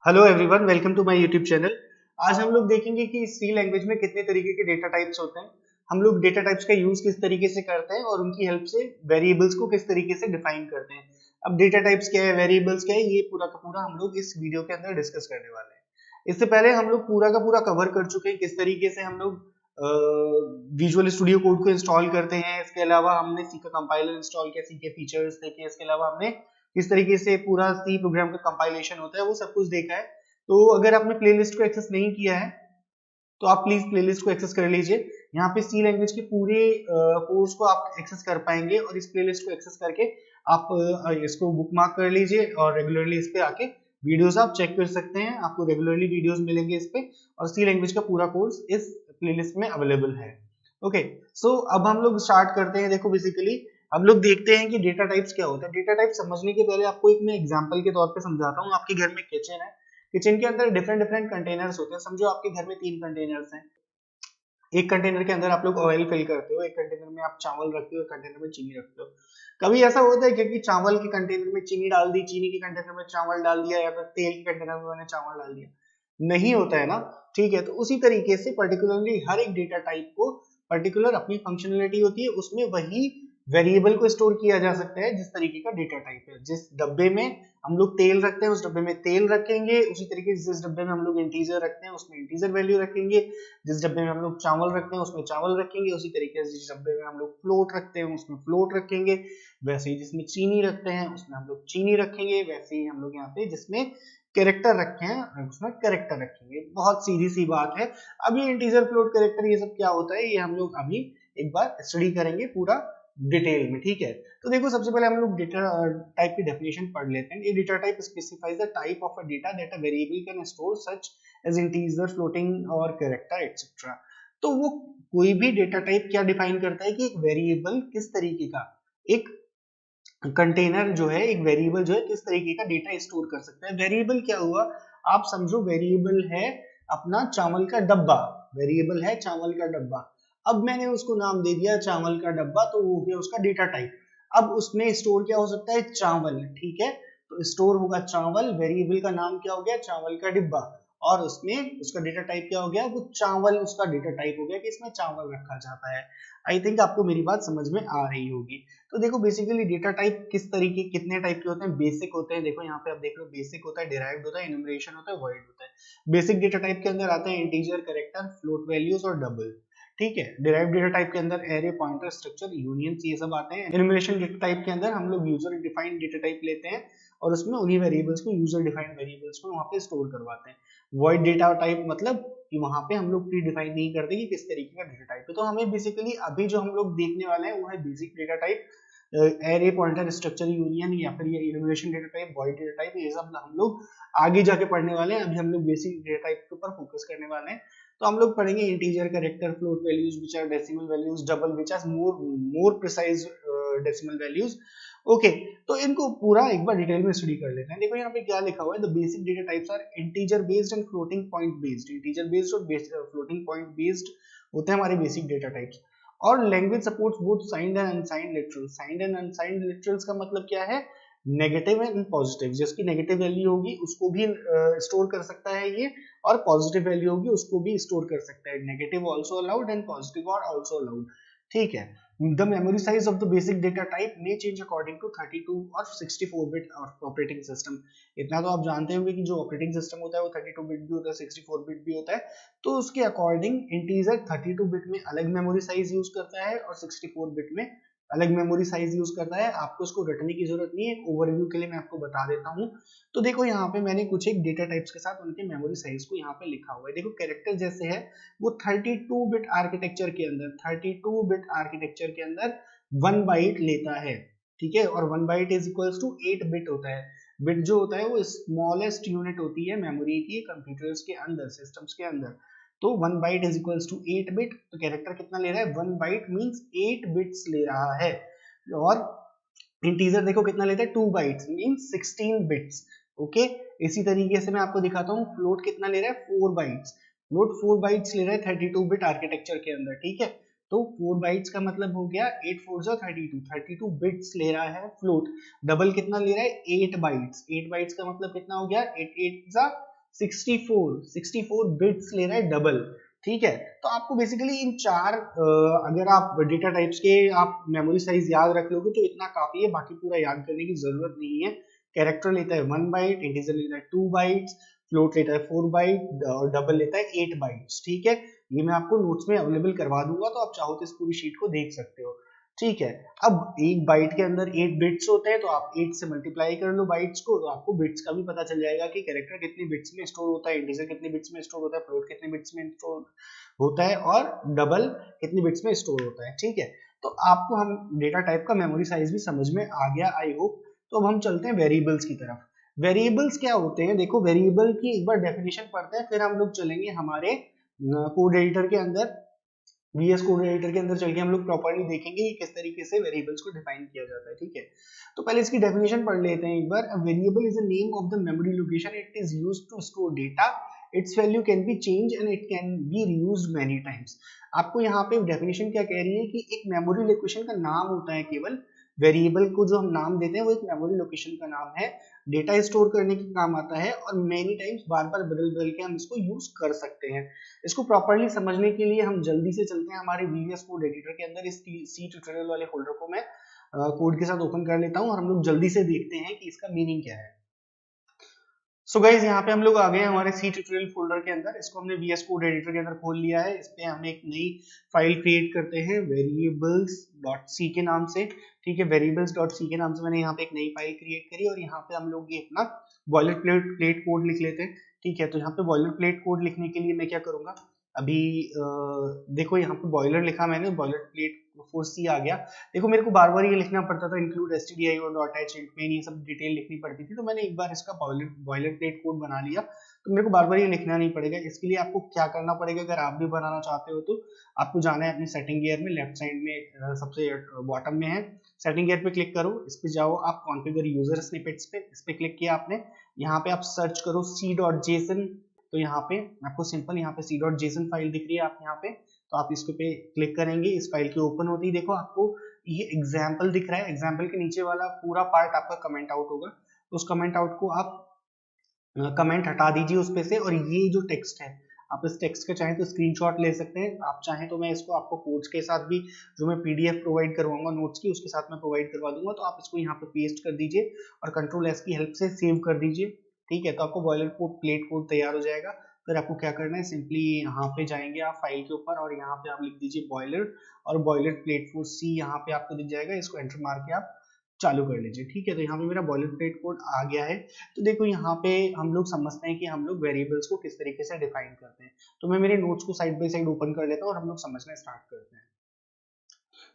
Hello everyone, welcome to my YouTube channel. आज हम लोग देखेंगे कि सी लैंग्वेज में कितने तरीके के डेटा टाइप्स होते हैं। हम लोग डेटा टाइप्स का यूज किस तरीके से करते हैं और उनकी हेल्प से वेरिएबल्स को किस तरीके से डिफाइन करते हैं। अब डेटा टाइप्स क्या है, वेरिएबल्स क्या है, ये पूरा का पूरा हम लोग इस वीडियो के अंदर डिस्कस करने वाले हैं। इससे पहले हम लोग पूरा का पूरा कवर कर चुके हैं किस तरीके से हम लोग विजुअल स्टूडियो कोड को इंस्टॉल करते हैं। इसके अलावा हमने सी का कंपाइलर इंस्टॉल किया, सी के फीचर्स देखे। इसके अलावा हमने किस तरीके से पूरा सी प्रोग्राम का कंपाइलेशन होता है वो सब कुछ देखा है। तो अगर आपने प्लेलिस्ट को एक्सेस नहीं किया है तो आप प्लीज प्लेलिस्ट को एक्सेस कर लीजिए। यहाँ पे सी लैंग्वेज के पूरे कोर्स को आप एक्सेस कर पाएंगे और इस प्लेलिस्ट को एक्सेस करके आप इसको बुकमार्क कर लीजिए और रेगुलरली इस पे आके वीडियोस आप चेक कर सकते हैं। आपको रेगुलरली वीडियोस मिलेंगे इस पे और सी लैंग्वेज का पूरा कोर्स इस प्लेलिस्ट में अवेलेबल है। ओके, सो अब हम लोग स्टार्ट करते हैं। देखो बेसिकली हम लोग देखते हैं कि डेटा टाइप्स क्या होता है। डेटा टाइप समझने के पहले आपको एक मैं एग्जांपल के तौर पे समझाता हूँ। आपके घर में किचन है, किचन के अंदर डिफरेंट डिफरेंट कंटेनर्स होते हैं। समझो आपके घर में 3 कंटेनर्स हैं। एक कंटेनर के अंदर आप लोग ऑयल फिल करते हो, एक कंटेनर में आप चावल रखते हो, एक कंटेनर में चीनी रखते हो। कभी ऐसा होता है क्योंकि चावल के कंटेनर में चीनी डाल दी, चीनी के कंटेनर में चावल डाल दिया, या फिर तेल के कंटेनर में मैंने चावल डाल दिया? नहीं होता है ना। ठीक है, तो उसी तरीके से पर्टिकुलरली हर एक डेटा टाइप को पर्टिकुलर अपनी फंक्शनलिटी होती है, उसमें वही वेरिएबल को स्टोर किया जा सकता है जिस तरीके का डेटा टाइप है। जिस डब्बे में हम लोग तेल रखते हैं उस डब्बे में तेल रखेंगे, उसी तरीके से जिस डब्बे में हम लोग इंटीजर रखते हैं उसमें इंटीजर वैल्यू रखेंगे, जिस डब्बे में हम लोग चावल रखते हैं उसमें चावल रखेंगे, उसी तरीके से जिस डब्बे में हम लोग फ्लोट रखते हैं उसमें फ्लोट रखेंगे। वैसे ही जिसमें चीनी रखते हैं उसमें हम लोग चीनी रखेंगे, वैसे ही हम लोग यहाँ पे जिसमें कैरेक्टर रखे हैं उसमें कैरेक्टर रखेंगे। बहुत सीधी सी बात है। अब ये इंटीजर, फ्लोट, कैरेक्टर ये सब क्या होता है ये हम लोग अभी एक बार स्टडी करेंगे पूरा डिटेल में। ठीक है, तो देखो सबसे पहले हम लोग डेटा टाइप की डेफिनेशन पढ़ लेते हैं। ये data type specifies the type of a data that a variable can store such as integer, floating और कैरेक्टर एटसेट्रा। तो वो कोई भी डेटा टाइप क्या डिफाइन करता है कि एक वेरिएबल किस तरीके का, एक कंटेनर जो है, एक वेरिएबल जो है किस तरीके का डेटा स्टोर कर सकता है। वेरिएबल क्या हुआ, आप समझो वेरिएबल है अपना चावल का डब्बा। वेरिएबल है चावल का डब्बा। अब मैंने उसको नाम दे दिया चावल का डब्बा, तो वो हो गया उसका डेटा टाइप। अब उसमें स्टोर क्या हो सकता है, चावल। ठीक है, तो स्टोर होगा चावल, वेरिएबल का नाम क्या हो गया, चावल का डिब्बा, और उसमें उसका डेटा टाइप क्या हो गया, वो चावल उसका डेटा टाइप हो गया कि इसमें चावल रखा जाता है। आई थिंक आपको मेरी बात समझ में आ रही होगी। तो देखो बेसिकली डेटा टाइप किस तरीके, कितने टाइप के होते हैं। बेसिक होते हैं, देखो यहाँ पे आप देख लो, बेसिक होता है, डिराइव्ड होता है, इनुमरेशन होता है, वॉइड होता है। बेसिक डेटा टाइप के अंदर आते हैं इंटीजर, कैरेक्टर, फ्लोट वैल्यूज और डबल। ठीक है, डिराइव्ड डेटा टाइप के अंदर एरे, पॉइंटर, स्ट्रक्चर, यूनियंस ये सब आते हैं। इनुमरेशन डेटा टाइप के अंदर हम लोग यूजर डिफाइंड डेटा टाइप लेते हैं और उसमें उन्हीं वेरिएबल्स को, यूजर डिफाइंड वेरिएबल्स को वहां पे स्टोर करवाते हैं। वॉइड डेटा टाइप मतलब कि वहां पे हम लोग प्री डिफाइन नहीं करते कि किस तरीके का डेटा टाइप है। तो हमें बेसिकली अभी जो हम लोग देखने वाले हैं वो है basic data type, array, pointer, structure, union, या फिर ये enumeration data type, void data type, ये सब हम लोग आगे जाके पढ़ने वाले हैं। अभी हम लोग बेसिक डेटा टाइप के ऊपर फोकस करने वाले हैं। तो हम लोग पढ़ेंगे integer, character, float values which are decimal values, double which are more precise decimal values. Okay, तो इनको पूरा एक बार डिटेल में स्टडी कर लेते हैं। देखो यहाँ पे क्या लिखा हुआ है, the basic data types are integer based and floating point based. Integer based और फ्लोटिंग पॉइंट बेस्ड होते हैं हमारे बेसिक डेटा टाइप्स। और language supports both signed and unsigned literals. Signed and unsigned literals का मतलब क्या है, नेगेटिव एंड पॉजिटिव। जिसकी नेगेटिव वैल्यू होगी उसको भी स्टोर कर सकता है ये, और पॉजिटिव वैल्यू होगी उसको भी स्टोर कर सकता है। Negative also allowed and positive are also allowed. ठीक है, the memory size of the basic data type may change according to 32 और 64 bit ऑपरेटिंग सिस्टम। इतना तो आप जानते होंगे कि जो ऑपरेटिंग सिस्टम होता है वो 32 बिट भी होता है, 64 बिट भी होता है। तो उसके अकॉर्डिंग इंटीजर 32 बिट में अलग मेमोरी साइज यूज करता है और 64 बिट में अलग मेमोरी साइज यूज करता है। आपको उसको रटने की जरूरत नहीं है, एक ओवरव्यू के लिए मैं आपको बता देता हूँ। तो देखो यहाँ पे मैंने कुछ एक डेटा टाइप्स के साथ उनके मेमोरी साइज को यहाँ पे लिखा हुआ है। देखो कैरेक्टर जैसे है वो 32 बिट आर्किटेक्चर के अंदर, 32 बिट आर्किटेक्चर के अंदर 1 बाइट लेता है। ठीक है, और 1 byte is equals to 8 bit होता है। बिट जो होता है वो स्मॉलेस्ट यूनिट होती है मेमोरी की कंप्यूटर्स के अंदर, सिस्टम्स के अंदर। तो 1 byte is equals to 8 bit. तो कैरेक्टर कितना ले रहा है, 1 बाइट मींस 8 बिट्स ले रहा है। और इंटीजर देखो कितना लेता है, 2 बाइट्स मींस 16 बिट्स। ओके, इसी तरीके से मैं आपको दिखाता हूँ फ्लोट कितना ले रहा है, 4 बाइट्स। फ्लोट 4 बाइट्स ले रहा है 32 बिट आर्किटेक्चर के अंदर। ठीक है, तो 4 बाइट्स का मतलब हो गया 8 4 जा 32, 32 बिट्स ले रहा है फ्लोट। डबल कितना ले रहा है, 8 बाइट्स। 8 बाइट्स का मतलब कितना हो गया, 8 8 जा 64 बिट्स ले रहा है डबल, ठीक है। तो आपको बेसिकली इन चार अगर आप डेटा टाइप्स के आप मेमोरी साइज याद रख लोगे तो इतना काफी है, बाकी पूरा याद करने की जरूरत नहीं है। कैरेक्टर लेता है 1 बाइट, इंटीजर लेता है 2 बाइट्स, फ्लोट लेता है 4 बाइट और डबल लेता है 8 बाइट्स, ठीक है। ये मैं आपको नोट्स में अवेलेबल करवा दूंगा, तो आप चाहो तो इस पूरी शीट को देख सकते हो, ठीक है। अब एक बाइट के अंदर 8 बिट्स होते हैं, तो आप 8 से मल्टीप्लाई कर लो बाइट्स को, तो आपको बिट्स का भी पता चल जाएगा कि कैरेक्टर कितनी बिट्स में स्टोर होता है, इंटीजर कितनी बिट्स में स्टोर होता है, फ्लोट कितने बिट्स में स्टोर होता है और डबल कितनी बिट्स में स्टोर होता है, ठीक है। तो आपको हम डेटा टाइप का मेमोरी साइज भी समझ में आ गया आई होप। तो अब हम चलते हैं वेरिएबल्स की तरफ। वेरिएबल्स क्या होते हैं, देखो वेरिएबल की एक बार डेफिनेशन पढ़ते हैं, फिर हम लोग चलेंगे हमारे कोड एडिटर के अंदर, VS कोड एडिटर के अंदर चल के हम लोग प्रॉपर्ली देखेंगे कि किस तरीके से वेरिएबल्स को डिफाइन किया जाता है, ठीक है। तो पहले इसकी डेफिनेशन पढ़ लेते हैं एक बार। A variable is a name of the memory location, it is used to store data, its value can be change and it can be reused many times. आपको यहाँ पे डेफिनेशन क्या कह रही है कि एक मेमोरी लोकेशन का नाम होता है केवल, वेरिएबल को जो हम नाम देते हैं वो एक मेमोरी लोकेशन का नाम है, डेटा स्टोर करने के काम आता है और मेनी टाइम्स बार बार बदल बदल के हम इसको यूज कर सकते हैं। इसको प्रॉपर्ली समझने के लिए हम जल्दी से चलते हैं हमारे VS कोड एडिटर के अंदर। इस सी ट्यूटोरियल वाले फोल्डर को मैं कोड के साथ ओपन कर लेता हूं और हम लोग जल्दी से देखते हैं कि इसका मीनिंग क्या है। सो गाइज यहाँ पे हम लोग आ गए हमारे सी ट्यूटोरियल फोल्डर के अंदर, इसको हमने VS कोड एडिटर के अंदर खोल लिया है। इस पे हम एक नई फाइल क्रिएट करते हैं variables.c के नाम से, ठीक है। variables.c के नाम से मैंने यहाँ पे एक नई फाइल क्रिएट करी और यहाँ पे हम लोग ये अपना बॉयलर प्लेट कोड लिख लेते हैं, ठीक है। तो यहाँ पे बॉयलर प्लेट कोड लिखने के लिए मैं क्या करूंगा, अभी देखो यहाँ पे बॉयलर लिखा मैंने, बॉयलर प्लेट 4C आ गया। देखो मेरे को बार बार ये लिखना पड़ता था include stdio dot h int में, ये सब डिटेल लिखनी पड़ती थी, तो मैंने एक बार इसका बॉयलर प्लेट कोड बना लिया, तो मेरे को बार बार ये लिखना नहीं पड़ेगा। इसके लिए आपको क्या करना पड़ेगा, अगर आप भी बनाना चाहते हो तो आपको जाना है अपने सेटिंग गियर में, लेफ्ट साइड में सबसे बॉटम में है सेटिंग गियर पे क्लिक करो, इस पे जाओ आप कॉन्फ़िगर यूजर स्निपेट्स पे, इस पे क्लिक किया आपने, यहाँ पे आप सर्च करो c.json, तो यहाँ पे आपको सिंपल यहाँ पे c.json फाइल दिख रही है आप यहाँ पे, तो आप इसके पे क्लिक करेंगे, इस फाइल की ओपन होती है, देखो आपको ये एग्जाम्पल दिख रहा है, एग्जाम्पल के नीचे वाला पूरा पार्ट आपका कमेंट आउट होगा, तो उस कमेंट आउट को आप कमेंट हटा दीजिए उस पे से, और ये जो टेक्स्ट है आप इस टेक्स्ट का चाहें तो स्क्रीनशॉट ले सकते हैं, आप चाहें तो मैं इसको आपको कोड्स के साथ भी जो मैं PDF प्रोवाइड करवाऊंगा नोट्स की उसके साथ मैं प्रोवाइड करवा दूंगा, तो आप इसको यहाँ पे पेस्ट कर दीजिए और कंट्रोल S की हेल्प से सेव कर दीजिए, ठीक है। तो आपको बॉयलर कोड प्लेट कोड तैयार हो जाएगा। फिर आपको क्या करना है, सिंपली यहाँ पे जाएंगे आप फाइल के ऊपर और यहाँ पे आप लिख दीजिए बॉयलर और बॉयलर प्लेट 4C यहाँ पे आपको दिख जाएगा, इसको एंटर मार के आप चालू कर लीजिए, ठीक है। तो यहाँ पे मेरा बॉयलर प्लेट कोड आ गया है। तो देखो यहाँ पे हम लोग समझते हैं कि हम लोग वेरिएबल्स को किस तरीके से डिफाइन करते हैं, तो मैं मेरे नोट्स को साइड बाय साइड ओपन कर लेता हूँ और हम लोग समझना स्टार्ट करते हैं।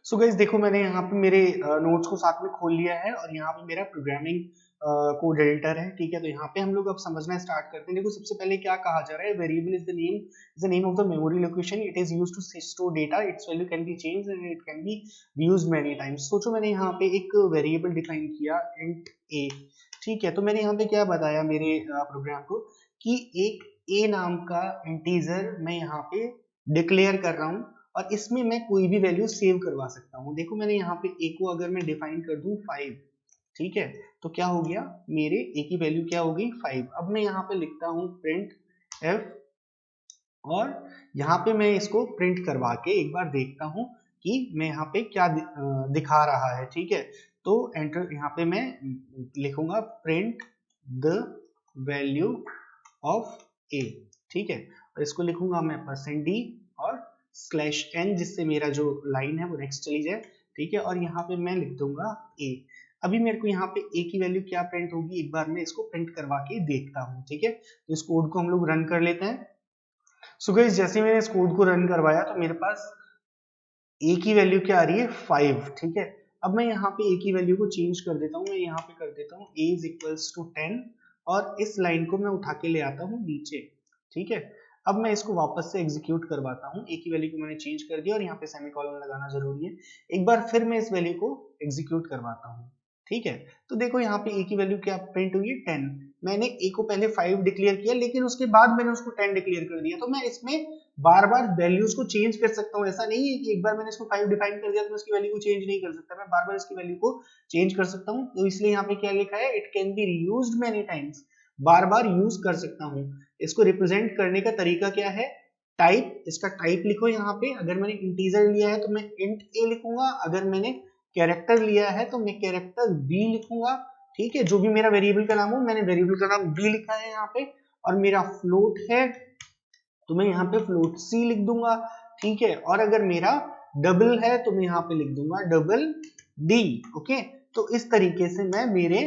सो गाइस देखो मैंने यहाँ पे मेरे नोट्स को साथ में खोल लिया है और यहाँ पे मेरा प्रोग्रामिंग कोड एडिटर है, ठीक है। तो यहाँ पे हम लोग अब समझना स्टार्ट करते हैं। देखो सबसे पहले क्या कहा जा रहा है, variable is the name of the memory location, it is used to store data, its value can be changed and it can be used many times. सोचो मैंने यहाँ पे एक वेरिएबल डिफाइन किया int a, ठीक है। तो मैंने यहाँ पे क्या बताया मेरे प्रोग्राम को कि एक a नाम का इंटीजर मैं यहाँ पे डिक्लेयर कर रहा हूँ और इसमें मैं कोई भी वैल्यू सेव करवा सकता हूँ। देखो मैंने यहाँ पे a को अगर मैं डिफाइन कर दूं 5, ठीक है, तो क्या हो गया, मेरे a की वैल्यू क्या हो गई 5। अब मैं यहाँ पे लिखता हूँ प्रिंट f और यहाँ पे मैं इसको प्रिंट करवा के एक बार देखता हूँ कि मैं यहाँ पे क्या दिखा रहा है, ठीक है। तो एंटर यहाँ पे मैं लिखूंगा print the value of a, ठीक है, और इसको लिखूंगा मैं %d और /n, जिससे मेरा जो लाइन है वो नेक्स्ट चली जाए, ठीक है। और यहाँ पे मैं लिख दूंगा a। अभी मेरे को यहाँ पे a की वैल्यू क्या प्रिंट होगी, एक बार मैं इसको प्रिंट करवा के देखता हूँ, ठीक है। तो इस कोड को हम लोग रन कर लेते हैं। सो गाइस जैसे मैंने इस कोड को रन करवाया तो मेरे पास a की वैल्यू क्या आ रही है 5, ठीक है। अब मैं यहाँ पे a की वैल्यू को चेंज कर देता हूँ, मैं यहाँ पे कर देता हूँ a इज इक्वल्स टू 10 और इस लाइन को मैं उठा के ले आता हूँ नीचे, ठीक है। अब मैं इसको वापस से एग्जीक्यूट करवाता हूँ, a की वैल्यू को मैंने चेंज कर दिया और यहाँ पे सेमीकोलन लगाना जरूरी है। एक बार फिर मैं इस वैल्यू को एग्जीक्यूट करवाता हूँ, ठीक है। तो देखो यहाँ पे a की वैल्यू क्या प्रिंट हुई है 10। मैंने a को पहले 5 डिक्लेयर किया लेकिन उसके बाद मैंने उसको 10 डिक्लेयर कर दिया, तो मैं इसमें बार बार वैल्यूज को चेंज कर सकता हूँ। ऐसा नहीं है कि एक बार मैंने इसको 5 डिफाइन कर दिया तो मैं इसकी वैल्यू को चेंज नहीं कर सकता, मैं बार बार इसकी वैल्यू को चेंज कर सकता हूँ। तो इसलिए यहाँ पे क्या लिखा है, it can be reused many times, bar bar use कर सकता हूँ, इसको रिप्रेजेंट करने का तरीका क्या है, टाइप, इसका टाइप लिखो यहाँ पे। अगर मैंने इंटीजर लिया है तो मैं इंट a लिखूंगा, अगर मैंने कैरेक्टर लिया है तो मैं कैरेक्टर b लिखूंगा, ठीक है। जो भी मेरा वेरिएबल का नाम हो, मैंने वेरिएबल का नाम b लिखा है यहाँ पे, और मेरा फ्लोट है तो मैं यहाँ पे फ्लोट c लिख दूंगा, ठीक है। और अगर मेरा डबल है तो मैं यहाँ पे लिख दूंगा डबल d, ओके। तो इस तरीके से मैं मेरे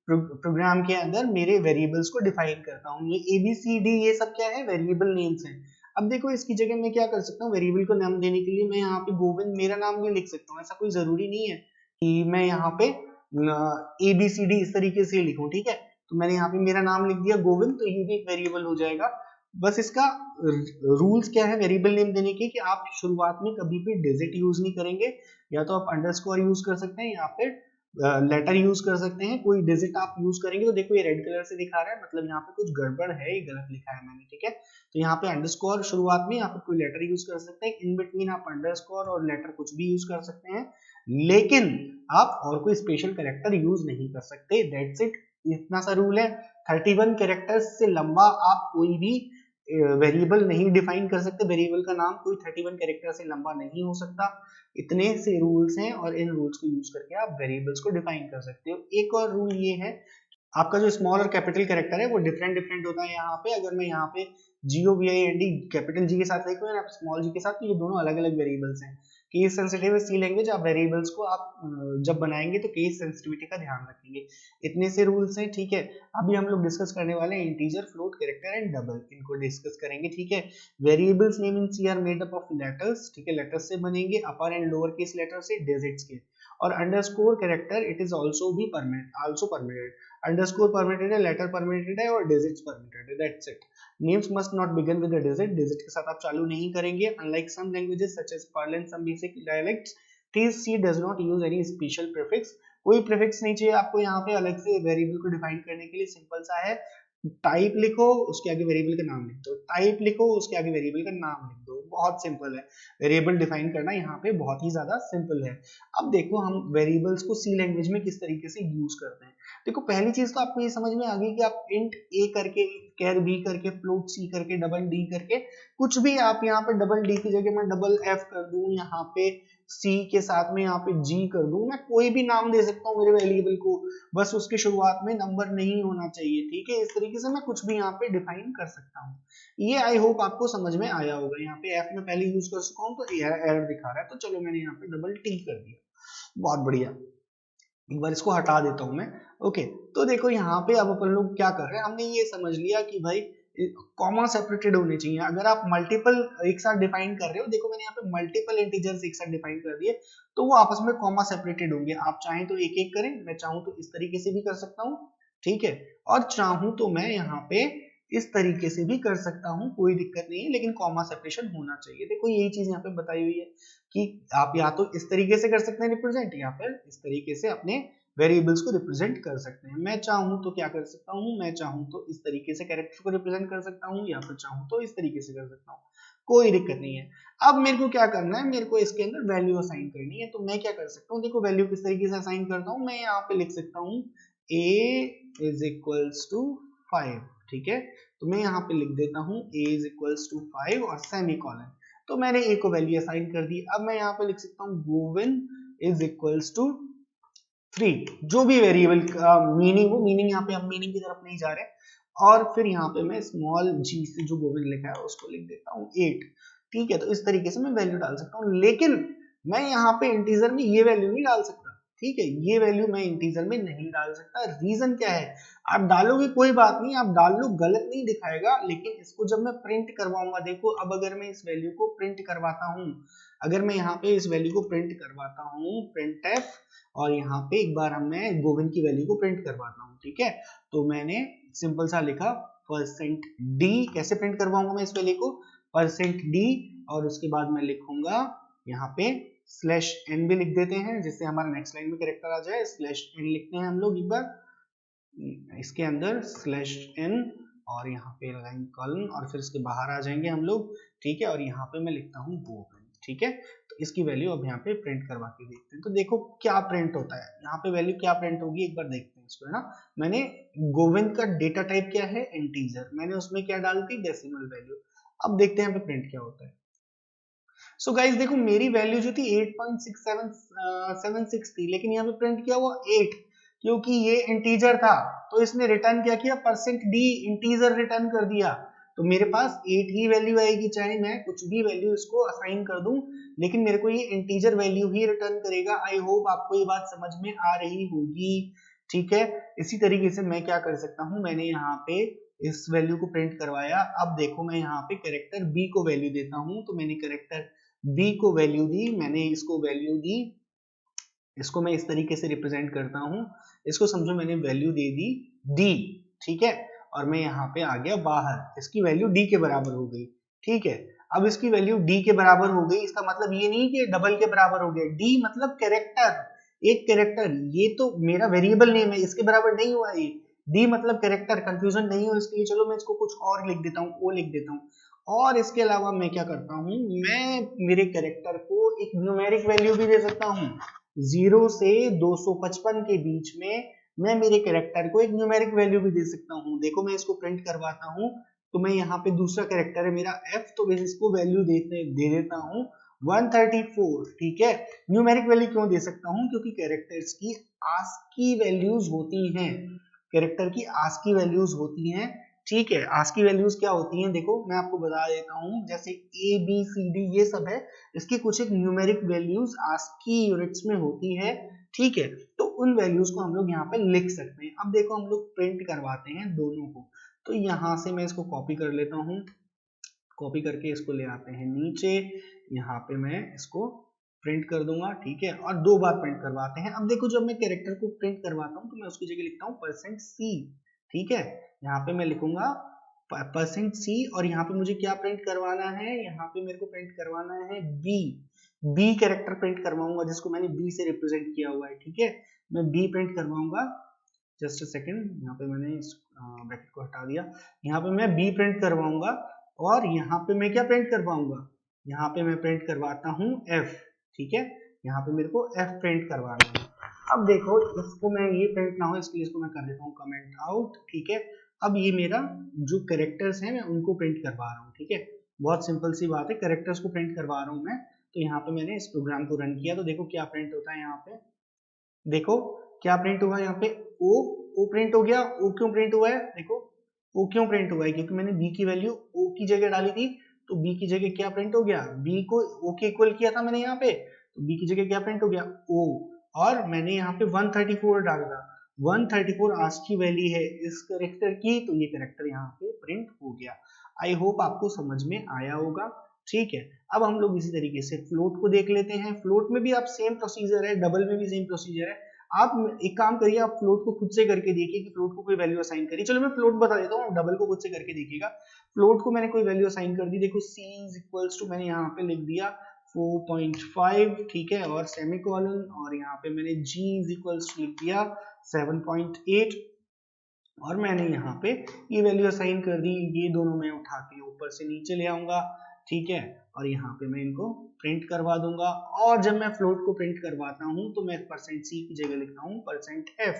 प्रोग्राम के अंदर मेरे वेरिएबल्स को डिफाइन करता हूँ। ये ए बी सी डी ये सब क्या है, वेरिएबल नेम्स हैं। अब देखो इसकी जगह मैं क्या कर सकता हूँ, वेरिएबल को नाम देने के लिए मैं यहाँ पे गोविंद मेरा नाम भी लिख सकता हूँ। ऐसा कोई जरूरी नहीं है कि मैं यहाँ पे ए बी सी डी इस तरीके से लिखूं, ठीक है। तो मैंने यहाँ पे मेरा नाम लिख दिया गोविंद, तो ये भी एक वेरिएबल हो जाएगा। बस इसका रूल्स क्या है वेरिएबल नेम देने के, कि आप शुरुआत में कभी भी डिजिट यूज नहीं करेंगे, या तो आप अंडरस्कोर यूज कर सकते हैं या फिर लेटर यूज कर सकते हैं। कोई डिजिट आप यूज करेंगे तो देखो ये रेड कलर से दिखा रहा है, मतलब यहाँ पे कुछ गड़बड़ है, ये गलत लिखा है मैंने, ठीक है। तो यहाँ पे अंडरस्कोर शुरुआत में, या फिर कोई लेटर यूज कर सकते हैं, इन बिटवीन आप अंडरस्कोर और लेटर कुछ भी यूज कर सकते हैं, लेकिन आप और कोई स्पेशल कैरेक्टर यूज नहीं कर सकते, दैट्स इट। इतना सा रूल है। 31 कैरेक्टर्स से लंबा आप कोई भी वेरिएबल नहीं डिफाइन कर सकते, वेरिएबल का नाम कोई 31 कैरेक्टर से लंबा नहीं हो सकता। इतने से रूल्स हैं और इन रूल्स को यूज करके आप वेरिएबल्स को डिफाइन कर सकते हो। एक और रूल ये है, आपका जो स्मॉल और कैपिटल कैरेक्टर है वो डिफरेंट होता है यहाँ पे। अगर मैं यहाँ पे GOVIND कैपिटल जी के साथ लिखूं या स्मॉल जी के साथ, तो ये दोनों अलग अलग वेरिएबल्स हैं। केस सेंसिटिव है सी लैंग्वेज, आप वेरिएबल्स को आप जब बनाएंगे तो केस सेंसिटिविटी का ध्यान रखेंगे। इतने से रूल्स हैं, ठीक है। अभी हम लोग डिस्कस करने वाले हैं integer, float, character and double, इनको डिस्कस करेंगे, ठीक है। Variables name in C are made up of letters, ठीक है, लेटर्स से बनेंगे, upper and lower case letter से, डिजिट्स के। और underscore character it is also भी परमिटेड, अंडरस्कोर परमिटेड है, लेटर परमिटेड है और डिजिट्स परमिटेड है, that's it. Names must not begin with a digit, digit के साथ आप चालू नहीं करेंगे। Unlike some languages such as Perl and some basic dialects, TC does not use any special prefix, कोई प्रीफिक्स नहीं चाहिए आपको यहाँ पे अलग से वेरिएबल को डिफाइन करने के लिए। सिंपल सा है, टाइप लिखो उसके आगे वेरिएबल का नाम लिख दो, टाइप लिखो उसके आगे वेरिएबल का नाम लिख दो, बहुत सिंपल है। वेरिएबल डिफाइन करना यहाँ पे बहुत ही ज्यादा सिंपल है। अब देखो हम वेरिएबल्स को सी लैंग्वेज में किस तरीके से यूज करते हैं। देखो पहली चीज तो आपको ये समझ में आ गई कि आप इंट a करके, कैर b करके, फ्लोट c करके, डबल d करके, कुछ भी आप यहाँ पे डबल d की जगह मैं डबल f कर दूं, यहाँ पे c के साथ में यहाँ पे g कर दूं, मैं कोई भी नाम दे सकता हूँ मेरे वेरिएबल को, बस उसके शुरुआत में नंबर नहीं होना चाहिए, ठीक है। इस तरीके से मैं कुछ भी यहाँ पे डिफाइन कर सकता हूँ। ये आई होप आपको समझ में आया होगा। यहाँ पे f में पहले यूज कर चुका हूँ तो एरर दिखा रहा है, तो चलो मैंने यहाँ पे डबल t कर दिया, बहुत बढ़िया। एक बार इसको हटा देता हूं मैं, ओके। तो देखो यहाँ पे अब अपन लोग क्या कर रहे हैं, हमने ये समझ लिया कि भाई कॉमा सेपरेटेड होने चाहिए। अगर आप मल्टीपल एक साथ डिफाइन कर रहे हो, देखो मैंने यहाँ पे मल्टीपल इंटीजर्स एक साथ डिफाइन कर दिए, तो वो आपस में कॉमा सेपरेटेड होंगे। आप चाहें तो एक एक करें, मैं चाहूँ तो इस तरीके से भी कर सकता हूँ, ठीक है, और चाहूँ तो मैं यहाँ पे इस तरीके से भी कर सकता हूँ, कोई दिक्कत नहीं है, लेकिन कॉमा सेपरेशन होना चाहिए। देखो यही चीज यहाँ पे बताई हुई है कि आप या तो इस तरीके से कर सकते हैं रिप्रेजेंट, या फिर इस तरीके से अपने वेरिएबल्स को रिप्रेजेंट कर सकते हैं। मैं चाहूँ तो क्या कर सकता हूँ, मैं चाहूँ तो इस तरीके से कैरेक्टर को रिप्रेजेंट कर सकता हूँ, या फिर चाहूँ तो इस तरीके से कर सकता हूँ, कोई दिक्कत नहीं है। अब मेरे को क्या करना है, मेरे को इसके अंदर वैल्यू असाइन करनी है, तो मैं क्या कर सकता हूँ, देखो वैल्यू किस तरीके से असाइन करता हूँ, मैं यहाँ पे लिख सकता हूँ a इज इक्वल्स टू 5, ठीक है। तो मैं यहाँ पे लिख देता हूँ a इज इक्वल्स टू 5 और सेमीकोलन, तो मैंने a को वैल्यू असाइन कर दी। अब मैं यहाँ पे लिख सकता हूँ गोविंद इज इक्वल्स टू 3, जो भी वेरिएबल का मीनिंग हो, मीनिंग यहाँ पे हम मीनिंग की तरफ नहीं जा रहे, और फिर यहाँ पे मैं स्मॉल g से जो गोविंद लिखा है उसको लिख देता हूँ 8, ठीक है। तो इस तरीके से मैं वैल्यू डाल सकता हूँ, लेकिन मैं यहाँ पे इंटीजर में ये वैल्यू नहीं डाल सकता, ठीक है। ये वैल्यू मैं इंटीजर में नहीं डाल सकता। रीजन क्या है, आप डालोगे कोई बात नहीं, आप डाल लो, गलत नहीं दिखाएगा, लेकिन इसको जब मैं प्रिंट करवाऊंगा, देखो अब अगर मैं इस वैल्यू को प्रिंट करवाता हूँ, अगर मैं यहाँ पे इस वैल्यू को प्रिंट करवाता हूँ printf, और यहाँ पे एक बार मैं गोविंद की वैल्यू को प्रिंट करवाता हूँ, ठीक है। तो मैंने सिंपल सा लिखा %d, कैसे प्रिंट करवाऊंगा मैं इस वैल्यू को, %d, और उसके बाद मैं लिखूंगा यहाँ पे /n भी लिख देते हैं, जिससे हमारा नेक्स्ट लाइन में कैरेक्टर आ जाए। /n लिखते हैं हम लोग एक बार इसके अंदर /n, और यहाँ पे लगाएंगे कॉलन, और फिर इसके बाहर आ जाएंगे हम लोग, ठीक है। और यहाँ पे मैं लिखता हूँ गोविंद, ठीक है। तो इसकी वैल्यू अब यहाँ पे प्रिंट करवा के देखते हैं। तो देखो क्या प्रिंट होता है, यहाँ पे वैल्यू क्या प्रिंट होगी एक बार देखते हैं इसको, है ना। मैंने गोविंद का डेटा टाइप क्या है, इंटीजर, मैंने उसमें क्या डाल दी, डेसिमल वैल्यू। अब देखते हैं यहाँ पे प्रिंट क्या होता है। सो गाइस देखो मेरी वैल्यू जो थी 8.6776 थी, लेकिन यहाँ पे प्रिंट किया हुआ 8, क्योंकि ये इंटीजर था तो इसने रिटर्न क्या किया, %d इंटीजर रिटर्न कर दिया। तो मेरे पास 8 ही वैल्यू आएगी, चाहे मैं कुछ भी वैल्यू इसको असाइन कर दूं, लेकिन मेरे को ये इंटीजर वैल्यू ही रिटर्न करेगा। आई होप आपको ये बात समझ में आ रही होगी, ठीक है। इसी तरीके से मैं क्या कर सकता हूं, मैंने यहाँ पे इस वैल्यू को प्रिंट करवाया। अब देखो मैं यहाँ पे कैरेक्टर बी को वैल्यू देता हूं, तो मैंने कैरेक्टर बी को वैल्यू दी, मैंने इसको वैल्यू दी, इसको मैं इस तरीके से रिप्रेजेंट करता हूं, इसको समझो मैंने वैल्यू दे दी डी, ठीक है। और मैं यहाँ पे आ गया बाहर, इसकी वैल्यू डी के बराबर हो गई, ठीक है। अब इसकी वैल्यू डी के बराबर हो गई, इसका मतलब ये नहीं कि डबल के बराबर हो गया, डी मतलब कैरेक्टर, एक कैरेक्टर, ये तो मेरा वेरिएबल नेम है, इसके बराबर नहीं हुआ ये। डी मतलब कैरेक्टर, कंफ्यूजन नहीं हो इसके लिए चलो मैं इसको कुछ और लिख देता हूँ, ओ लिख देता हूँ। और इसके अलावा मैं क्या करता हूँ, मैं मेरे कैरेक्टर को एक न्यूमेरिक वैल्यू भी दे सकता हूँ। 0 से 255 के बीच में मैं मेरे कैरेक्टर को एक न्यूमेरिक वैल्यू भी दे सकता हूँ। देखो मैं इसको प्रिंट करवाता हूँ, तो मैं यहाँ पे दूसरा कैरेक्टर है मेरा f, तो मैं इसको वैल्यू दे देता हूँ 134, ठीक है। न्यूमेरिक वैल्यू क्यों दे सकता हूँ, क्योंकि कैरेक्टर्स की आस्की वैल्यूज होती हैं, कैरेक्टर की आस्की वैल्यूज होती हैं, ठीक है। आस्की वैल्यूज क्या होती हैं, देखो मैं आपको बता देता हूँ, जैसे ए बी सी डी ये सब है, इसकी कुछ एक न्यूमेरिक वैल्यूज आस्की यूनिट्स में होती है, ठीक है। तो उन वैल्यूज को हम लोग यहाँ पे लिख सकते हैं। अब देखो हम लोग प्रिंट करवाते हैं दोनों को, तो यहाँ से मैं इसको कॉपी कर लेता हूँ, कॉपी करके इसको ले आते हैं नीचे, यहाँ पे मैं इसको प्रिंट कर दूंगा, ठीक है। और 2 बार प्रिंट करवाते हैं। अब देखो जब मैं कैरेक्टर को प्रिंट करवाता हूँ तो मैं उसकी जगह लिखता हूँ %c, ठीक है। यहाँ पे मैं लिखूंगा %c, और यहाँ पे मुझे क्या प्रिंट करवाना है, यहाँ पे मेरे को प्रिंट करवाना है बी कैरेक्टर प्रिंट करवाऊंगा, जिसको मैंने बी से रिप्रेजेंट किया हुआ है, ठीक है। मैं बी प्रिंट करवाऊंगा, जस्ट अ सेकंड, यहाँ पे मैंने इस ब्रैकेट को हटा दिया, यहाँ पे मैं बी प्रिंट करवाऊंगा, और यहाँ पे मैं क्या प्रिंट करवाऊंगा, यहाँ पे मैं प्रिंट करवाता हूँ f, ठीक है। यहाँ पे मेरे को f प्रिंट करवाना है। अब देखो इसको मैं ये प्रिंट ना हो इसके लिए इसको मैं कर देता हूँ कमेंट आउट, ठीक है। अब ये मेरा जो कैरेक्टर्स हैं मैं उनको प्रिंट करवा रहा हूँ, ठीक है। बहुत सिंपल सी बात है, कैरेक्टर्स को प्रिंट करवा रहा हूँ मैं। तो यहाँ पे मैंने इस प्रोग्राम को रन किया, तो देखो क्या प्रिंट होता है यहाँ पे, देखो क्या प्रिंट हुआ यहाँ पे, ओ प्रिंट हो गया। ओ क्यों प्रिंट हुआ है, देखो ओ क्यों प्रिंट हुआ है, क्योंकि मैंने बी की वैल्यू ओ की जगह डाली थी, तो बी की जगह क्या प्रिंट हो गया, बी को ओ के इक्वल किया था मैंने यहाँ पे, तो बी की जगह क्या प्रिंट हो गया, ओ। और मैंने यहाँ पे 134 डाला था, 134 आस्की वैल्यू है इस कैरेक्टर की, तो ये कैरेक्टर यहाँ पे प्रिंट हो गया। आई होप आपको समझ में आया होगा, ठीक है। अब हम लोग इसी तरीके से फ्लोट को देख लेते हैं। फ्लोट में भी आप सेम प्रोसीजर है, डबल में भी सेम प्रोसीजर है। आप एक काम करिए, आप फ्लोट को खुद से करके देखिए कि फ्लोट को कोई वैल्यू असाइन करिए। चलो मैं फ्लोट बता देता हूँ, डबल को खुद से करके देखिएगा। फ्लोट को मैंने कोई वैल्यू असाइन कर दी, देखो c इज इक्वल्स टू मैंने यहाँ पे लिख दिया 4.5, ठीक है, और सेमीकोलन, और यहाँ पे मैंने g इज इक्वल्स टू लिख दिया 7.8, और मैंने यहाँ पे ये वैल्यू असाइन कर दी। ये दोनों मैं उठा के ऊपर से नीचे ले आऊंगा, ठीक है, और यहाँ पे मैं इनको प्रिंट करवा दूंगा। और जब मैं फ्लोट को प्रिंट करवाता हूँ तो मैं %c की जगह लिखता हूँ %f,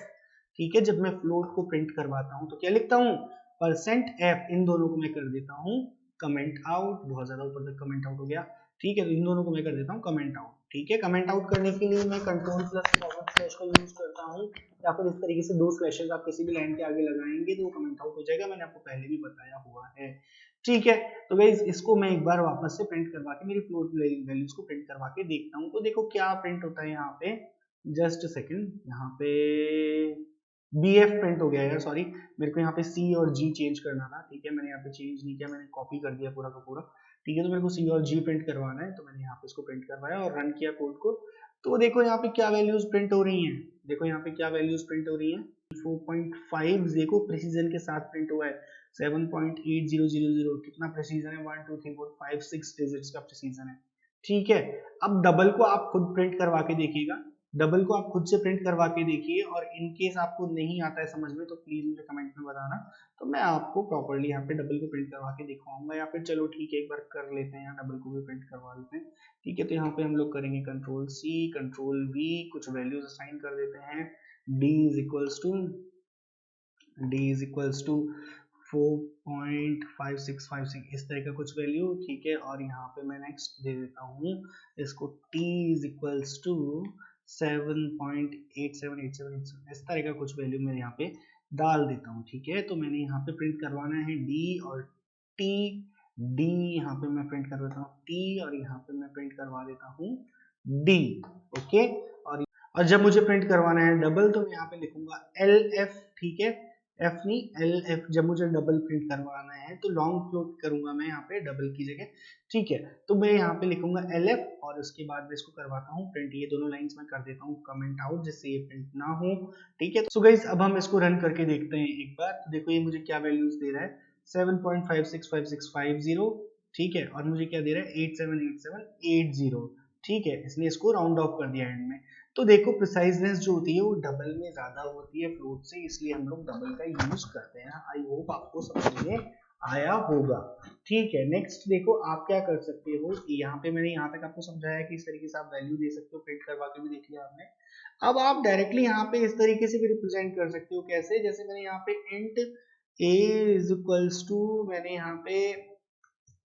ठीक है। जब मैं फ्लोट को प्रिंट करवाता हूँ तो क्या लिखता हूँ, %f, इन दोनों को मैं कर देता हूँ कमेंट आउट, बहुत ज्यादा ऊपर तक कमेंट आउट हो गया, ठीक है। इन दोनों को मैं कर देता हूँ कमेंट आउट, ठीक है। कमेंट आउट करने के लिए मैं कंट्रोल+// का यूज करता हूँ, या फिर इस तरीके से 2 स्लैशेस आप किसी भी लाइन के आगे लगाएंगे तो वो कमेंट आउट हो जाएगा, मैंने आपको पहले भी बताया हुआ है, ठीक है। तो गाइस इसको मैं एक बार वापस से प्रिंट करवा के मेरी फ्लोट वैल्यूज को प्रिंट करवा के देखता हूँ, तो देखो क्या प्रिंट होता है यहाँ पे, जस्ट अ सेकंड, यहाँ पे bf प्रिंट हो गया यार, सॉरी मेरे को यहाँ पे c और g चेंज करना था, ठीक है। मैंने यहाँ पे चेंज नहीं किया, मैंने कॉपी कर दिया पूरा का पूरा, ठीक है। तो मेरे को c और g प्रिंट करवाना है, तो मैंने यहाँ पे इसको प्रिंट करवाया और रन किया कोड को। तो देखो यहाँ पे क्या वैल्यूज प्रिंट हो रही हैं, देखो यहाँ पे क्या वैल्यूज प्रिंट हो रही हैं, 4.5 देखो प्रिसीजन के साथ प्रिंट हुआ है, 7.8000 कितना प्रिसीजन है, 1 2 3 4 5 6 डिजिट्स का प्रिसीजन है, ठीक है। अब डबल को आप खुद प्रिंट करवा के देखिएगा, डबल को आप खुद से प्रिंट करवा के देखिए, और इन केस आपको नहीं आता है समझ में तो प्लीज मुझे कमेंट में बताना, तो मैं आपको प्रॉपर्ली यहाँ पे डबल को प्रिंट करवा के दिखाऊंगा, या फिर चलो ठीक है एक बार कर लेते हैं, यहाँ डबल को भी प्रिंट करवा लेते हैं। ठीक है, तो यहाँ पे हम लोग करेंगे कंट्रोल सी कंट्रोल वी, कुछ वैल्यूज असाइन कर देते हैं। डी इज इक्वल्स टू 4.5656 इस तरह का कुछ वैल्यू। ठीक है, और यहाँ पे मैं नेक्स्ट दे देता हूँ इसको t इज इक्वल्स टू 7.8787 इस तरह का कुछ वैल्यू मैं यहाँ पे डाल देता हूँ। ठीक है, तो मैंने यहाँ पे प्रिंट करवाना है d और t, d यहाँ पे मैं प्रिंट कर देता हूँ t, और यहाँ पे मैं प्रिंट करवा देता हूँ d। ओके, और जब मुझे प्रिंट करवाना है डबल तो मैं यहाँ पे लिखूंगा LF। ठीक है, F नहीं LF। जब मुझे डबल प्रिंट करवाना है तो लॉन्ग फ्लोट करूंगा मैं यहाँ पे डबल की जगह। ठीक है, तो मैं यहाँ पे लिखूंगा LF, और उसके बाद मैं इसको करवाता हूँ प्रिंट। ये दोनों लाइंस में कर देता हूँ कमेंट आउट, जिससे ये प्रिंट ना हो। ठीक है, सो गाइस अब हम इसको रन करके देखते हैं एक बार। तो देखो ये मुझे क्या वैल्यूज दे रहा है, 7.565650। ठीक है, और मुझे क्या दे रहा है 878780। ठीक है, इसने इसको राउंड ऑफ कर दिया एंड में। तो देखो प्रिसाइजनेस जो होती है वो डबल में ज्यादा होती है फ्लोट से, इसलिए हम लोग डबल का यूज करते हैं। आई होप आपको समझ में आया होगा। ठीक है, नेक्स्ट देखो आप क्या कर सकते हो, यहाँ पे मैंने यहाँ तक आपको समझाया कि इस तरीके से आप वैल्यू दे सकते हो, प्रिंट करवा के भी देख लिया आपने। अब आप डायरेक्टली यहाँ पे इस तरीके से भी रिप्रेजेंट कर सकते हो। कैसे, जैसे मैंने यहाँ पे int a is equals to, मैंने यहाँ पे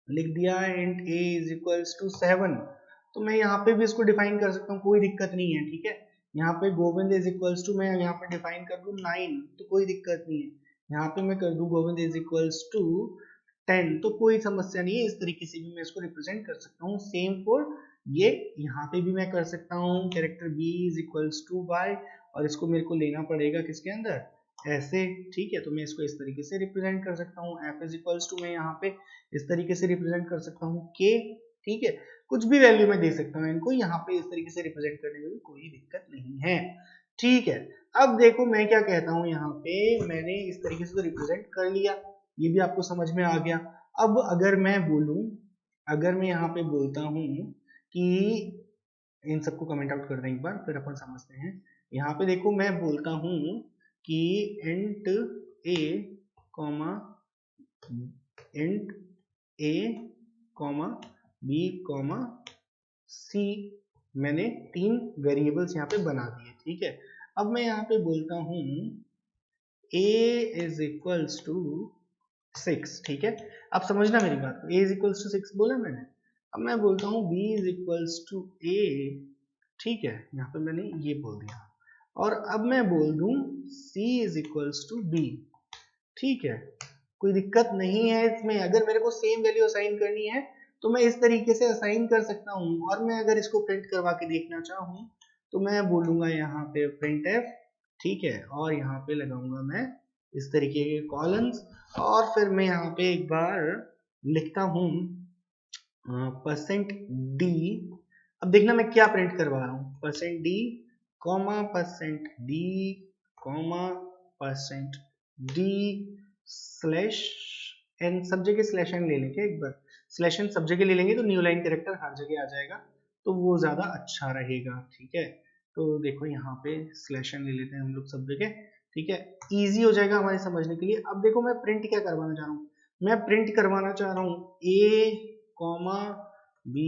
लिख दिया int a is equals to 7, तो मैं यहाँ पे भी इसको डिफाइन कर सकता हूँ, कोई दिक्कत नहीं है। ठीक है, यहाँ पे गोविंद इज इक्वल्स टू मैं यहाँ पे डिफाइन कर दूं 9, तो कोई दिक्कत नहीं है। यहाँ पे मैं कर दूं गोविंद इज इक्वल्स टू 10, तो कोई समस्या नहीं है। इस तरीके से भी मैं इसको रिप्रेजेंट कर सकता हूँ। सेम फॉर ये यहाँ पे भी मैं कर सकता हूँ character b is equals to y, और इसको मेरे को लेना पड़ेगा किसके अंदर, ऐसे। ठीक है, तो मैं इसको इस तरीके से रिप्रेजेंट कर सकता हूँ। f इज इक्वल्स टू मैं यहाँ पे इस तरीके से रिप्रेजेंट कर सकता हूँ k। ठीक है, कुछ भी वैल्यू मैं दे सकता हूँ इनको यहाँ पे इस तरीके से रिप्रेजेंट करने में भी कोई दिक्कत नहीं है। ठीक है, अब देखो मैं क्या कहता हूँ, यहाँ पे मैंने इस तरीके से तो रिप्रेजेंट कर लिया, ये भी आपको समझ में आ गया। अब अगर मैं बोलूं, अगर मैं यहाँ पे बोलता हूँ कि इन सबको कमेंट आउट कर दें एक बार, फिर अपन समझते हैं। यहाँ पे देखो मैं बोलता हूँ कि int a comma int a comma b comma c, मैंने 3 वेरिएबल्स यहाँ पे बना दिए। ठीक है, अब मैं यहाँ पे बोलता हूँ a इज इक्वल्स टू 6। ठीक है, अब समझना मेरी बात को, a इज इक्वल्स टू 6 बोला मैंने। अब मैं बोलता हूँ b is equals to a। ठीक है, यहाँ पे मैंने ये बोल दिया, और अब मैं बोल दूं c is equals to b। ठीक है, कोई दिक्कत नहीं है इसमें। अगर मेरे को सेम वैल्यू असाइन करनी है तो मैं इस तरीके से असाइन कर सकता हूँ, और मैं अगर इसको प्रिंट करवा के देखना चाहूँ तो मैं बोलूंगा यहाँ पे प्रिंट f। ठीक है, और यहाँ पे लगाऊंगा मैं इस तरीके के कॉलम्स, और फिर मैं यहाँ पे एक बार लिखता हूँ %d। अब देखना मैं क्या प्रिंट करवा रहा हूँ, %d comma %d comma %d slash n, सब जगह स्लैश n ले लेंगे एक बार। स्लैश n सब जगह ले लेंगे तो न्यू लाइन कैरेक्टर हर जगह आ जाएगा, तो वो ज्यादा अच्छा रहेगा। ठीक है, तो देखो यहाँ पे स्लैश n ले लेते हैं हम लोग सब जगह। ठीक है, इजी हो जाएगा हमारे समझने के लिए। अब देखो मैं प्रिंट क्या करवाना चाह रहा हूँ, मैं प्रिंट करवाना चाह रहा हूँ a comma b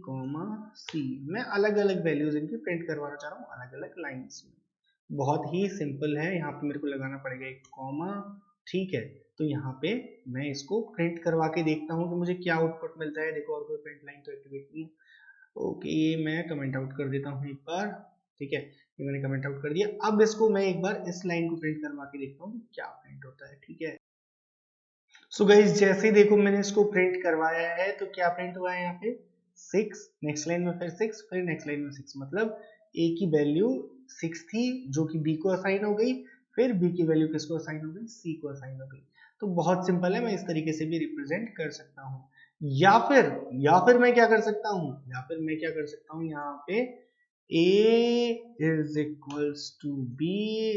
comma c, मैं अलग अलग वैल्यूज इनकी प्रिंट करवाना चाह रहा हूँ अलग अलग लाइंस में। बहुत ही सिंपल है, यहाँ पे मेरे को लगाना पड़ेगा एक कॉमा। ठीक है, तो यहाँ पे मैं इसको प्रिंट करवा के देखता हूँ कि मुझे क्या आउटपुट मिलता है। देखो और कोई प्रिंट लाइन तो एक्टिवेट नहीं है। ओके, ये मैं कमेंट आउट कर देता हूँ एक बार। ठीक है, ये मैंने कमेंट आउट कर दिया। अब इसको मैं एक बार इस लाइन को प्रिंट करवा के देखता हूँ क्या प्रिंट होता है। ठीक है, सो गाइस जैसे ही देखो मैंने इसको प्रिंट करवाया है तो क्या प्रिंट हुआ है यहाँ पे 6, नेक्स्ट लाइन में फिर 6, फिर नेक्स्ट लाइन में 6, मतलब a की वैल्यू 6 थी जो कि b को असाइन हो गई, फिर b की वैल्यू किसको असाइन हो गई, c को असाइन हो गई। तो बहुत सिंपल है, मैं इस तरीके से भी रिप्रेजेंट कर सकता हूँ। या फिर मैं क्या कर सकता हूँ, यहाँ पे a is equals to b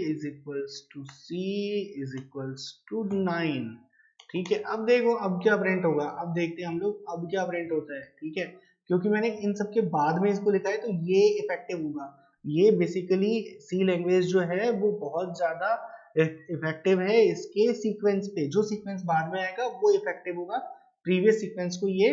is equals to c is equals to 9। ठीक है, अब देखो अब क्या प्रिंट होगा, अब देखते हैं हम लोग अब क्या प्रिंट होता है। ठीक है, क्योंकि मैंने इन सब के बाद में इसको लिखा है तो ये इफेक्टिव होगा। ये बेसिकली सी लैंग्वेज जो है वो बहुत ज्यादा इफेक्टिव है इसके सीक्वेंस पे। जो सीक्वेंस बाद में आएगा वो इफेक्टिव होगा, प्रीवियस सीक्वेंस को ये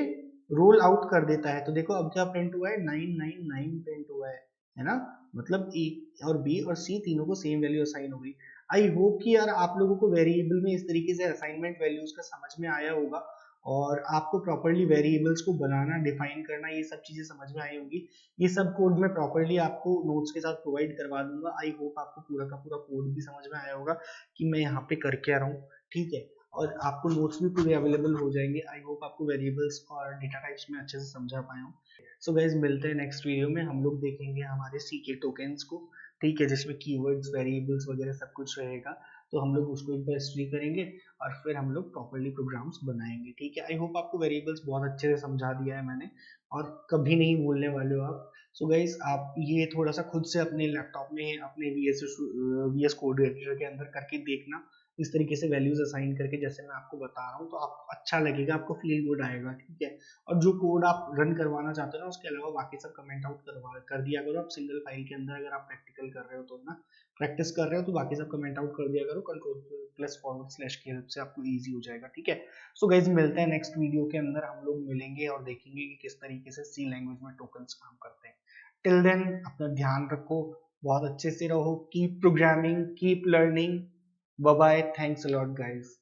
रोल आउट कर देता है। तो देखो अब क्या प्रिंट हुआ है, 999 प्रिंट हुआ है ना। मतलब ए और बी और सी तीनों को सेम वैल्यू असाइन हो गई। आई होप कि यार आप लोगों को वेरिएबल में इस तरीके से असाइनमेंट वैल्यूज का समझ में आया होगा और आपको प्रॉपर्ली वेरिएबल्स को बनाना, डिफाइन करना, ये सब चीजें समझ में आई होंगी। ये सब कोड मैं प्रॉपर्ली आपको नोट्स के साथ प्रोवाइड करवा दूंगा। आई होप आपको पूरा का पूरा कोड भी समझ में आया होगा कि मैं यहाँ पे कर क्या रहा हूँ, ठीक है। और आपको नोट्स भी पूरे अवेलेबल हो जाएंगे। आई होप आपको वेरिएबल्स और डेटा टाइप्स में अच्छे से समझा पाया हूँ। सो गाइज मिलते हैं नेक्स्ट वीडियो में। हम लोग देखेंगे हमारे सीके टोकन्स को, ठीक है, जिसमें कीवर्ड्स, वेरिएबल्स वगैरह सब कुछ रहेगा। तो हम लोग उसको एक बार स्टडी करेंगे और फिर हम लोग प्रॉपर्ली प्रोग्राम्स बनाएंगे, ठीक है। आई होप आपको वेरिएबल्स बहुत अच्छे से समझा दिया है मैंने और कभी नहीं भूलने वाले हो आप। सो गाइज आप ये थोड़ा सा खुद से अपने लैपटॉप में अपने वीएस कोड एडिटर के अंदर करके देखना, इस तरीके से वैल्यूज असाइन करके जैसे मैं आपको बता रहा हूँ, तो आपको अच्छा लगेगा, आपको फील गुड आएगा, ठीक है। और जो कोड आप रन करवाना चाहते हो ना, उसके अलावा बाकी सब कमेंट आउट कर दिया करो आप सिंगल फाइल के अंदर। अगर आप प्रैक्टिकल कर रहे हो तो ना, प्रैक्टिस कर रहे हो तो बाकी सब कमेंट आउट कर दिया करो, कंट्रोल+// की हेल्प से आपको इजी हो जाएगा, ठीक है। सो गाइज मिलते हैं नेक्स्ट वीडियो के अंदर। हम लोग मिलेंगे और देखेंगे कि किस तरीके से सी लैंग्वेज में टोकन्स काम करते हैं। टिल देन अपना ध्यान रखो, बहुत अच्छे से रहो, keep programming, keep learning. Bye bye, thanks a lot guys.